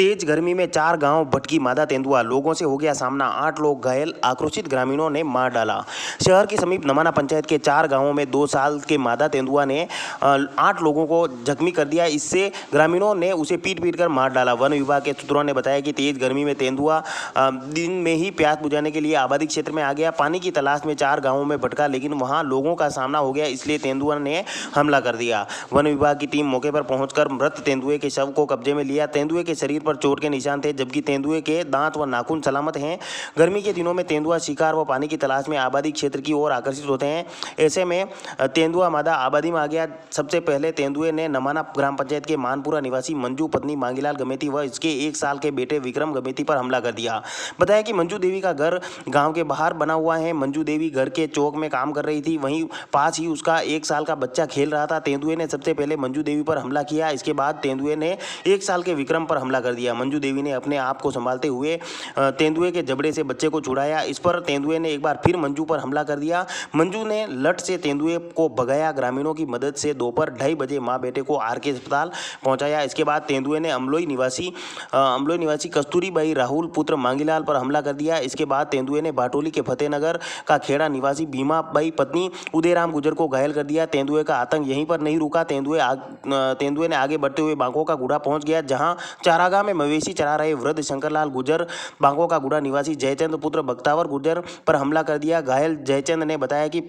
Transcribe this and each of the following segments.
तेज गर्मी में 4 गांव भटकी मादा तेंदुआ, लोगों से हो गया सामना, 8 लोग घायल, आक्रोशित ग्रामीणों ने मार डाला। शहर के समीप नमाना पंचायत के 4 गांवों में 2 साल के मादा तेंदुआ ने 8 लोगों को जख्मी कर दिया। इससे ग्रामीणों ने उसे पीट कर मार डाला। वन विभाग के सूत्रों ने बताया कि तेज गर्मी में तेंदुआ दिन में ही प्यास बुझाने के लिए आबादी क्षेत्र में आ गया। पानी की तलाश में 4 गाँवों में भटका, लेकिन वहाँ लोगों का सामना हो गया, इसलिए तेंदुआ ने हमला कर दिया। वन विभाग की टीम मौके पर पहुंचकर मृत तेंदुए के शव को कब्जे में लिया। तेंदुए के शरीर पर चोट के निशान थे, जबकि तेंदुए के दांत व नाखून सलामत हैं। गर्मी के दिनों में तेंदुआ शिकार व पानी की तलाश में आबादी क्षेत्र की ओर आकर्षित होते हैं। ऐसे में तेंदुआ मादा आबादी में आ गया। सबसे पहले तेंदुए ने नमाना ग्राम पंचायत के मानपुरा निवासी मंजू पत्नी मांगीलाल गमेती व इसके 1 साल के बेटे विक्रम गमेती पर हमला कर दिया। बताया कि मंजू देवी का घर गाँव के बाहर बना हुआ है। मंजू देवी घर के चौक में काम कर रही थी, वहीं पास ही उसका 1 साल का बच्चा खेल रहा था। तेंदुए ने सबसे पहले मंजू देवी पर हमला किया। इसके बाद तेंदुए ने 1 साल के विक्रम पर हमला कर दिया। मंजू देवी ने अपने आप को संभालते हुए तेंदुए के जबड़े से बच्चे को छुड़ाया। इस पर तेंदुए ने एक बार फिर मंजू पर हमला कर दिया। मंजू ने लठ से तेंदुए को भगाया। ग्रामीणों की मदद से दोपहर 2:30 बजे मां बेटे को आरके अस्पताल पहुंचाया। इसके बाद तेंदुए ने अमलोई निवासी कस्तूरीबाई राहुल पुत्र मांगीलाल पर हमला कर दिया। इसके बाद तेंदुए ने बाटोली के फतेहनगर का खेड़ा निवासी भीमाबाई पत्नी उदयराम गुजर को घायल कर दिया। तेंदुए का आतंक यहीं पर नहीं रुका। तेंदुए ने आगे बढ़ते हुए बांकों का गुड़ा पहुंच गया, जहां चारागाह में मवेशी चरा रहे वृद्ध शंकरलाल गुजर, बांकों का गुड़ा निवासी जयचंद पुत्र बख्तावर गुजर पर हमला कर दिया। घायल जयचंद ने बताया कि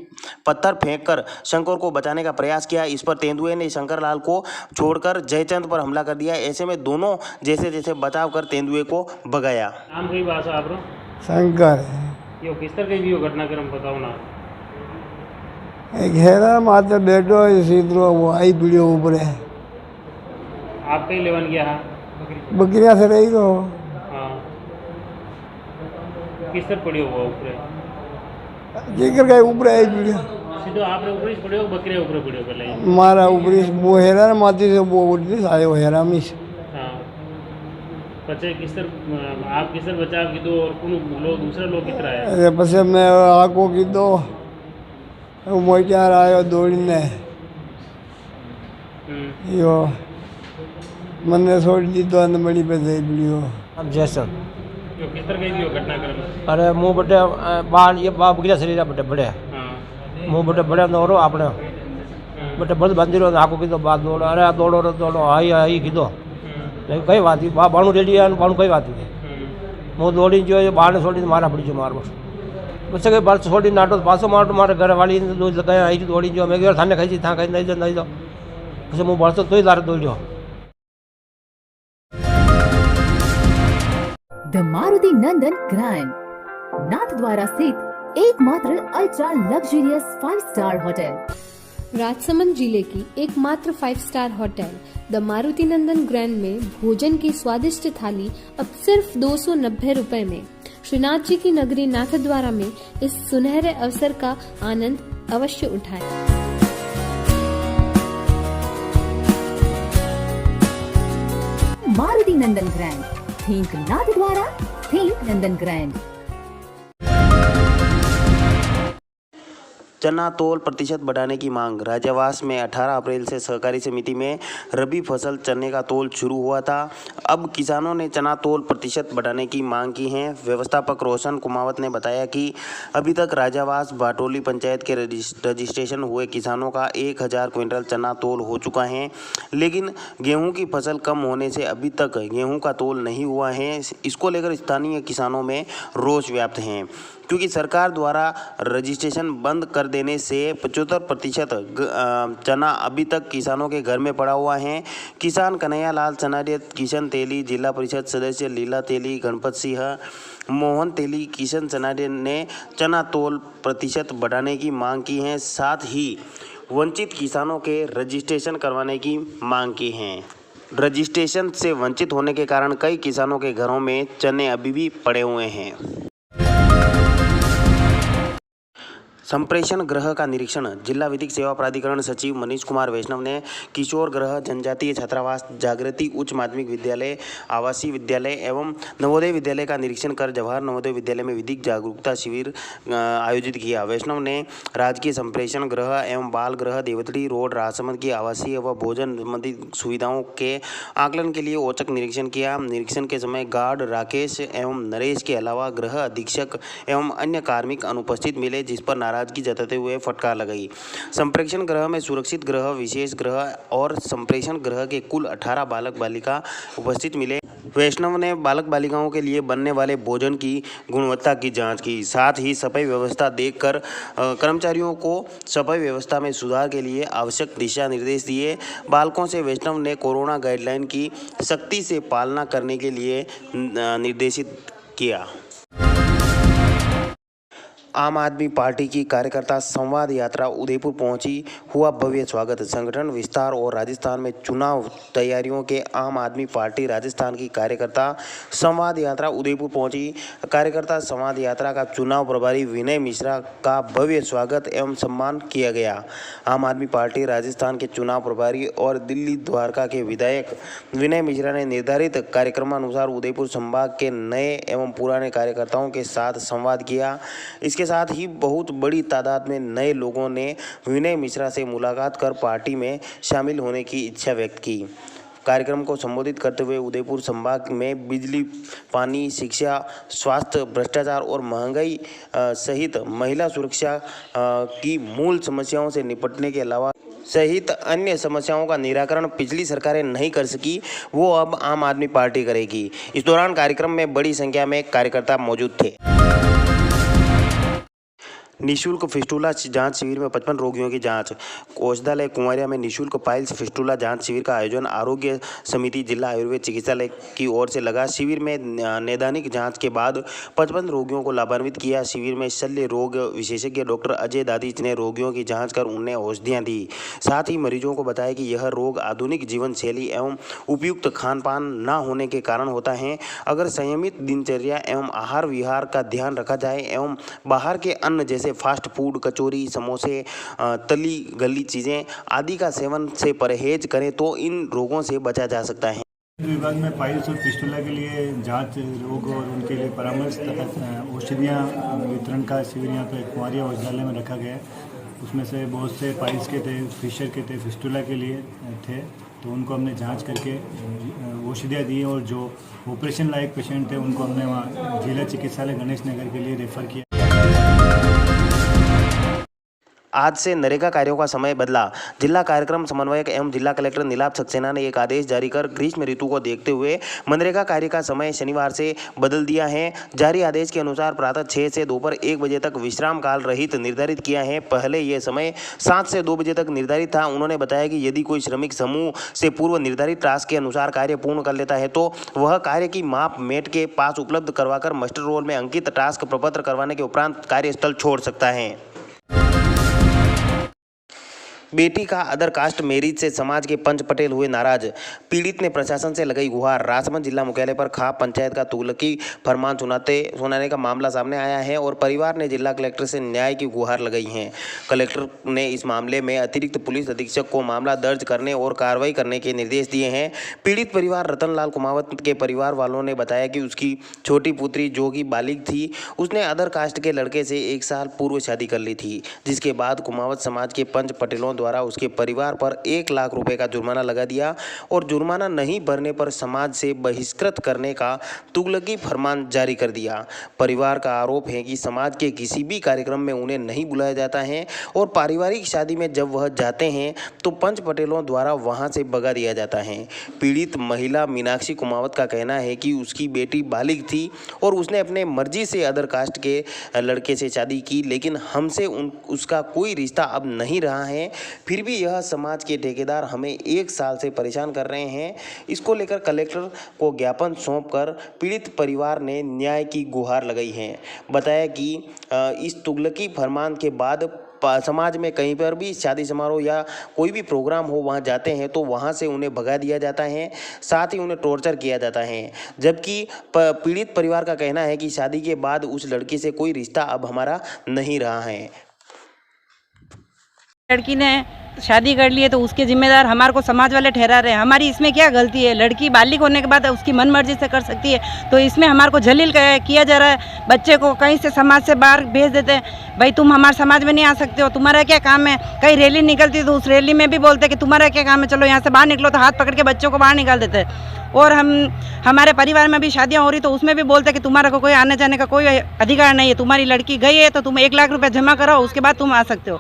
पत्थर फेंककर शंकर को बचाने का प्रयास किया। इस पर तेंदुए ने शंकरलाल को छोड़कर जयचंद पर हमला कर दिया। ऐसे में दोनों जैसे बचाव कर तेंदुए को भगाया। नाम कई भाषा आप शंकर यो किस तरह की भी घटनाक्रम बताओ ना। एक हेरा मात्र बैठो सीधो वो आई पीड़ियो ऊपर है। आप कहीं लेवन गया है बकरिया से रही तो हाँ किस तरह पड़ी हुआ ऊपर जेकर का ऊपर आई पीड़ियो सीधो आपने ऊपर ही पड़े हो बकरे ऊपर पड़े हो पहले मारा ऊपर वो हेरा माती से वो उठती आयो हेरा मिस हाँ बच्चे किस तरह आप किस तरह बचाव की दो और कौन लोग दूसरे लोग किस तरह है। अरे पछ मैं आको की दो मोचार आयो दौड़ीने यो मने छोड़ दी तो अंद मड़ी पे दे पीड़ियो। अब जैसन यो किस तरह की भी घटनाक्रम अरे मुँह बटे बाल ये बाप गिरा शरीर बटे बड़े हाँ मुँह बटे बड़े दौड़ो आपने बटे बंद बंदी आको कीधो बात दौड़ो अरे दौड़ो आई कीधो कई बात बाणु रेडी है बाणु कई बात मुँह दौड़ी जो बाण छोड़ी मारा पड़ी जो मार बच्चे के बर्स छोड़ी नाटो पासो मारो मारे घर वाली आई दौड़ी जो मैं गया थाने खाई था नहीं जाओ પછી હું બળતો તોય તારે દોડ્યો। The Maruti Nandan grand Nathdwara स्थित एकमात्र ultra luxurious five-star hotel. Rajsamand जिले की एकमात्र 5 star hotel the Maruti Nandan grand में भोजन की स्वादिष्ट थाली अब सिर्फ 290 रुपए में। श्रीनाथ जी की नगरी नाथद्वारा में इस सुनहरे अवसर का आनंद अवश्य उठाएं। मारुति नंदन ग्रैंड, थिंक नाथद्वारा, थिंक नंदन ग्रैंड। चना तोल प्रतिशत बढ़ाने की मांग। राज्यवास में 18 अप्रैल से सहकारी समिति में रबी फसल चने का तोल शुरू हुआ था। अब किसानों ने चना तोल प्रतिशत बढ़ाने की मांग की है। व्यवस्थापक रोशन कुमावत ने बताया कि अभी तक राज्यवास बाटोली पंचायत के रजिस्ट्रेशन हुए किसानों का 1000 क्विंटल चना तोल हो चुका है, लेकिन गेहूं की फसल कम होने से अभी तक गेहूं का तोल नहीं हुआ है। इसको लेकर स्थानीय किसानों में रोष व्याप्त है, क्योंकि सरकार द्वारा रजिस्ट्रेशन बंद कर देने से 75% चना अभी तक किसानों के घर में पड़ा हुआ है। किसान कन्हैया लाल चनारिया, किशन तेली, जिला परिषद सदस्य लीला तेली, गणपत सिंह, मोहन तेली, किशन चनारिया ने चना तोल प्रतिशत बढ़ाने की मांग की है। साथ ही वंचित किसानों के रजिस्ट्रेशन करवाने की मांग की है। रजिस्ट्रेशन से वंचित होने के कारण कई किसानों के घरों में चने अभी भी पड़े हुए हैं। संप्रेषण गृह का निरीक्षण। जिला विधिक सेवा प्राधिकरण सचिव मनीष कुमार वैष्णव ने किशोर गृह, जनजातीय छात्रावास, जागृति उच्च माध्यमिक विद्यालय, आवासीय विद्यालय एवं नवोदय विद्यालय का निरीक्षण कर जवाहर नवोदय विद्यालय में विधिक जागरूकता शिविर आयोजित किया। वैष्णव ने राजकीय संप्रेषण गृह एवं बाल गृह, देवतड़ी रोड, राजसमंद की आवासीय व भोजन संबंधी सुविधाओं के आकलन के लिए औचक निरीक्षण किया। निरीक्षण के समय गार्ड राकेश एवं नरेश के अलावा गृह अधीक्षक एवं अन्य कार्मिक अनुपस्थित मिले, जिस पर नाराजगी जताते हुए फटकार लगाई। संप्रेषण गृह में सुरक्षित गृह, विशेष गृह और संप्रेषण गृह के कुल 18 बालक बालिका उपस्थित मिले। वैष्णव ने बालक बालिकाओं के लिए बनने वाले भोजन की गुणवत्ता की जांच की। साथ ही सफाई व्यवस्था देखकर कर्मचारियों को सफाई व्यवस्था में सुधार के लिए आवश्यक दिशा निर्देश दिए। बालकों से वैष्णव ने कोरोना गाइडलाइन की सख्ती से पालना करने के लिए निर्देशित किया। आम आदमी पार्टी की कार्यकर्ता संवाद यात्रा उदयपुर पहुंची, हुआ भव्य स्वागत। संगठन विस्तार और राजस्थान में चुनाव तैयारियों के आम आदमी पार्टी राजस्थान की कार्यकर्ता संवाद यात्रा उदयपुर पहुंची। कार्यकर्ता संवाद यात्रा का चुनाव प्रभारी विनय मिश्रा का भव्य स्वागत एवं सम्मान किया गया। आम आदमी पार्टी राजस्थान के चुनाव प्रभारी और दिल्ली द्वारका के विधायक विनय मिश्रा ने निर्धारित कार्यक्रमानुसार उदयपुर संभाग के नए एवं पुराने कार्यकर्ताओं के साथ संवाद किया। इसके साथ ही बहुत बड़ी तादाद में नए लोगों ने विनय मिश्रा से मुलाकात कर पार्टी में शामिल होने की इच्छा व्यक्त की। कार्यक्रम को संबोधित करते हुए उदयपुर संभाग में बिजली, पानी, शिक्षा, स्वास्थ्य, भ्रष्टाचार और महंगाई सहित महिला सुरक्षा की मूल समस्याओं से निपटने के अलावा सहित अन्य समस्याओं का निराकरण पिछली सरकारें नहीं कर सकी, वो अब आम आदमी पार्टी करेगी। इस दौरान कार्यक्रम में बड़ी संख्या में कार्यकर्ता मौजूद थे। निःशुल्क फिस्टुला जांच शिविर में 55 रोगियों की जांच। औषधालय कुंवरिया में निःशुल्क पाइल्स फिस्टुला जांच शिविर का आयोजन आरोग्य समिति जिला आयुर्वेद चिकित्सालय की ओर से लगा। शिविर में नैदानिक जांच के बाद 55 रोगियों को लाभान्वित किया। शिविर में शल्य रोग विशेषज्ञ डॉक्टर अजय दादिच ने रोगियों की जाँच कर उन्हें औषधियाँ दी। साथ ही मरीजों को बताया कि यह रोग आधुनिक जीवन शैली एवं उपयुक्त खान पान न होने के कारण होता है। अगर संयमित दिनचर्या एवं आहार विहार का ध्यान रखा जाए एवं बाहर के अन्न जैसे फास्ट फूड, कचौरी, समोसे, तली गली चीज़ें आदि का सेवन से परहेज करें तो इन रोगों से बचा जा सकता है। विभाग में पाइल्स और फिस्टुला के लिए जांच रोग और उनके लिए परामर्श तथा औषधियाँ वितरण का शिविर यहाँ पे कुंवरिया औषधालय में रखा गया है। उसमें से बहुत से पाइल्स के थे, फिशर के थे, फिस्टुला के लिए थे, तो उनको हमने जांच करके औषधियाँ दी और जो ऑपरेशन लायक पेशेंट थे उनको हमने वहाँ जिला चिकित्सालय गणेश नगर के लिए रेफर किया। आज से नरेगा कार्यों का समय बदला। जिला कार्यक्रम समन्वयक एवं जिला कलेक्टर नीलाभ सक्सेना ने एक आदेश जारी कर ग्रीष्म ऋतु को देखते हुए मनरेगा कार्य का समय शनिवार से बदल दिया है। जारी आदेश के अनुसार प्रातः 6 से दोपहर 1 बजे तक विश्राम काल रहित निर्धारित किया है। पहले यह समय 7 से 2 बजे तक निर्धारित था। उन्होंने बताया कि यदि कोई श्रमिक समूह से पूर्व निर्धारित टास्क के अनुसार कार्य पूर्ण कर लेता है तो वह कार्य की माप मेट के पास उपलब्ध करवाकर मास्टर रोल में अंकित टास्क प्रपत्र करवाने के उपरांत कार्यस्थल छोड़ सकता है। बेटी का अदर कास्ट मैरिज से समाज के पंच पटेल हुए नाराज। पीड़ित ने प्रशासन से लगाई गुहार। राजसमंद जिला मुख्यालय पर खाप पंचायत का तुगलकी फरमान सुनाने का मामला सामने आया है और परिवार ने जिला कलेक्टर से न्याय की गुहार लगाई है। कलेक्टर ने इस मामले में अतिरिक्त पुलिस अधीक्षक को मामला दर्ज करने और कार्रवाई करने के निर्देश दिए हैं। पीड़ित परिवार रतनलाल कुमावत के परिवार वालों ने बताया कि उसकी छोटी पुत्री जो कि बालिग थी, उसने अदर कास्ट के लड़के से 1 साल पूर्व शादी कर ली थी, जिसके बाद कुमावत समाज के पंच पटेलों द्वारा उसके परिवार पर 1 लाख रुपए का जुर्माना लगा दिया और जुर्माना नहीं भरने पर समाज से बहिष्कृत करने का तुगलकी फरमान जारी कर दिया। परिवार का आरोप है कि समाज के किसी भी कार्यक्रम में उन्हें नहीं बुलाया जाता है और पारिवारिक शादी में जब वह जाते हैं तो पंच पटेलों द्वारा वहां से भगा दिया जाता है। पीड़ित महिला मीनाक्षी कुमावत का कहना है कि उसकी बेटी बालिग थी और उसने अपने मर्जी से अदर कास्ट के लड़के से शादी की, लेकिन हमसे उसका कोई रिश्ता अब नहीं रहा है। फिर भी यह समाज के ठेकेदार हमें 1 साल से परेशान कर रहे हैं। इसको लेकर कलेक्टर को ज्ञापन सौंपकर पीड़ित परिवार ने न्याय की गुहार लगाई है। बताया कि इस तुगलकी फरमान के बाद समाज में कहीं पर भी शादी समारोह या कोई भी प्रोग्राम हो वहां जाते हैं तो वहां से उन्हें भगा दिया जाता है, साथ ही उन्हें टॉर्चर किया जाता है। जबकि पीड़ित परिवार का कहना है कि शादी के बाद उस लड़की से कोई रिश्ता अब हमारा नहीं रहा है। लड़की ने शादी कर ली है तो उसके जिम्मेदार हमारे को समाज वाले ठहरा रहे हैं। हमारी इसमें क्या गलती है? लड़की बालिग होने के बाद उसकी मन मर्जी से कर सकती है, तो इसमें हमारे को जलील किया जा रहा है। बच्चे को कहीं से समाज से बाहर भेज देते हैं, भाई तुम हमारे समाज में नहीं आ सकते हो, तुम्हारा क्या काम है? कहीं रैली निकलती तो उस रैली में भी बोलते कि तुम्हारा क्या काम है, चलो यहाँ से बाहर निकलो, तो हाथ पकड़ के बच्चों को बाहर निकाल देते हैं। और हमारे परिवार में भी शादियां हो रही तो उसमें भी बोलते हैं कि तुम्हारा को कोई आने जाने का कोई अधिकार नहीं है, तुम्हारी लड़की गई है तो तुम 1 लाख रुपए जमा कराओ, उसके बाद तुम आ सकते हो।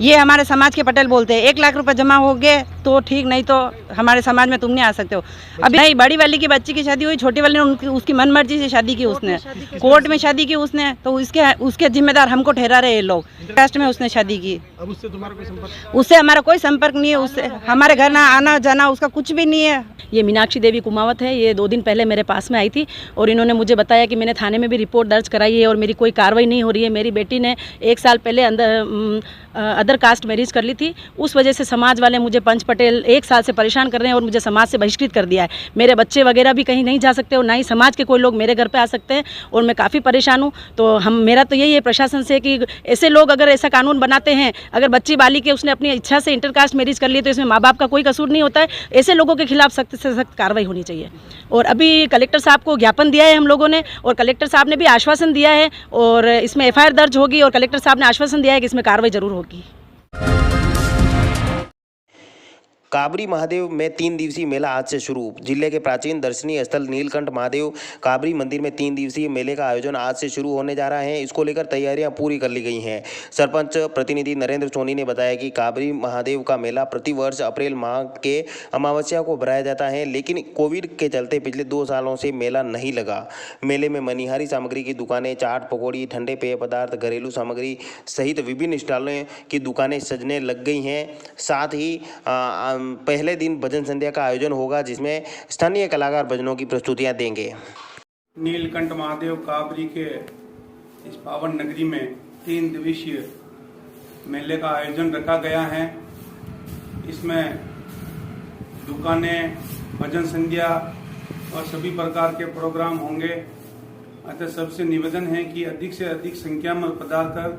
ये हमारे समाज के पटेल बोलते हैं 1 लाख रुपए जमा हो गए तो ठीक, नहीं तो हमारे समाज में तुम नहीं आ सकते हो। अभी नहीं, बड़ी वाली की बच्ची की शादी हुई, छोटी वाली ने उसकी मन मर्जी से शादी की, उसने कोर्ट में शादी की उसने, तो उसके जिम्मेदार हमको ठहरा रहे ये लोग। कास्ट में उसने शादी की, अब उससे तुम्हारा कोई संपर्क? उससे हमारा कोई संपर्क नहीं है, उससे हमारे घर ना आना जाना उसका कुछ भी नहीं है। ये मीनाक्षी देवी कुमावत है, ये 2 दिन पहले मेरे पास में आई थी और इन्होंने मुझे बताया कि मैंने थाने में भी रिपोर्ट दर्ज कराई है और मेरी कोई कार्रवाई नहीं हो रही है। मेरी बेटी ने 1 साल पहले अदर कास्ट मैरिज कर ली थी, उस वजह से समाज वाले मुझे पंच पटेल 1 साल से परेशान कर रहे हैं और मुझे समाज से बहिष्कृत कर दिया है। मेरे बच्चे वगैरह भी कहीं नहीं जा सकते और ना ही समाज के कोई लोग मेरे घर पे आ सकते हैं और मैं काफ़ी परेशान हूँ। तो मेरा तो यही है प्रशासन से कि ऐसे लोग अगर ऐसा कानून बनाते हैं, अगर बच्ची बालिग के उसने अपनी इच्छा से इंटरकास्ट मैरिज कर ली तो इसमें माँ बाप का कोई कसूर नहीं होता है। ऐसे लोगों के खिलाफ सख्त से सख्त कार्रवाई होनी चाहिए। और अभी कलेक्टर साहब को ज्ञापन दिया है हम लोगों ने और कलेक्टर साहब ने भी आश्वासन दिया है और इसमें FIR दर्ज होगी और कलेक्टर साहब ने आश्वासन दिया है कि इसमें कार्रवाई जरूर होगी। काबरी महादेव में 3 दिवसीय मेला आज से शुरू। जिले के प्राचीन दर्शनीय स्थल नीलकंठ महादेव काबरी मंदिर में 3 दिवसीय मेले का आयोजन आज से शुरू होने जा रहा है। इसको लेकर तैयारियां पूरी कर ली गई हैं। सरपंच प्रतिनिधि नरेंद्र सोनी ने बताया कि काबरी महादेव का मेला प्रतिवर्ष अप्रैल माह के अमावस्या को भराया जाता है, लेकिन कोविड के चलते पिछले 2 सालों से मेला नहीं लगा। मेले में मनिहारी सामग्री की दुकानें, चाट पकौड़ी, ठंडे पेय पदार्थ, घरेलू सामग्री सहित विभिन्न स्टॉलों की दुकानें सजने लग गई हैं। साथ ही पहले दिन भजन संध्या का आयोजन होगा, जिसमें स्थानीय कलाकार भजनों की प्रस्तुतियां देंगे। नीलकंठ महादेव काबरी के इस पावन नगरी में 3 दिवसीय मेले का आयोजन रखा गया है। इसमें दुकानें, भजन संध्या और सभी प्रकार के प्रोग्राम होंगे। अतः सबसे निवेदन है कि अधिक से अधिक संख्या में पधार कर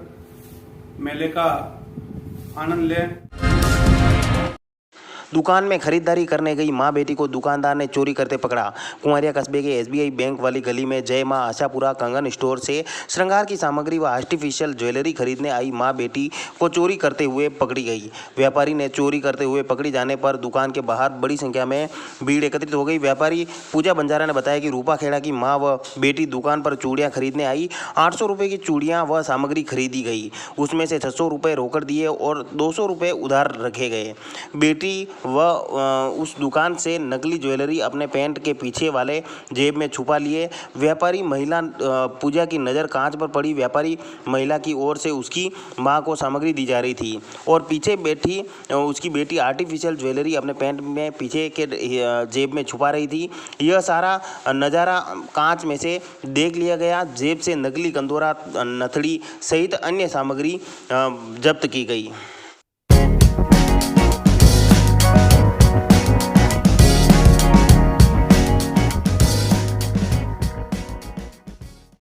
मेले का आनंद लें। दुकान में खरीदारी करने गई मां बेटी को दुकानदार ने चोरी करते पकड़ा। कुंवरिया कस्बे के SBI बैंक वाली गली में जय मां आशापुरा कंगन स्टोर से श्रृंगार की सामग्री व आर्टिफिशियल ज्वेलरी खरीदने आई मां बेटी को चोरी करते हुए पकड़ी गई। व्यापारी ने चोरी करते हुए पकड़ी जाने पर दुकान के बाहर बड़ी संख्या में भीड़ एकत्रित हो गई। व्यापारी पूजा बंजारा ने बताया कि रूपा खेड़ा की मां व बेटी दुकान पर चूड़ियाँ खरीदने आई। 800 रुपये की चूड़ियाँ व सामग्री खरीदी गई, उसमें से 600 रुपये रोकड़ दिए और 200 रुपये उधार रखे गए। बेटी वह उस दुकान से नकली ज्वेलरी अपने पैंट के पीछे वाले जेब में छुपा लिए। व्यापारी महिला पूजा की नज़र कांच पर पड़ी। व्यापारी महिला की ओर से उसकी मां को सामग्री दी जा रही थी और पीछे बैठी उसकी बेटी आर्टिफिशियल ज्वेलरी अपने पैंट में पीछे के जेब में छुपा रही थी। यह सारा नज़ारा कांच में से देख लिया गया। जेब से नकली कंदोरा, नथड़ी सहित अन्य सामग्री जब्त की गई।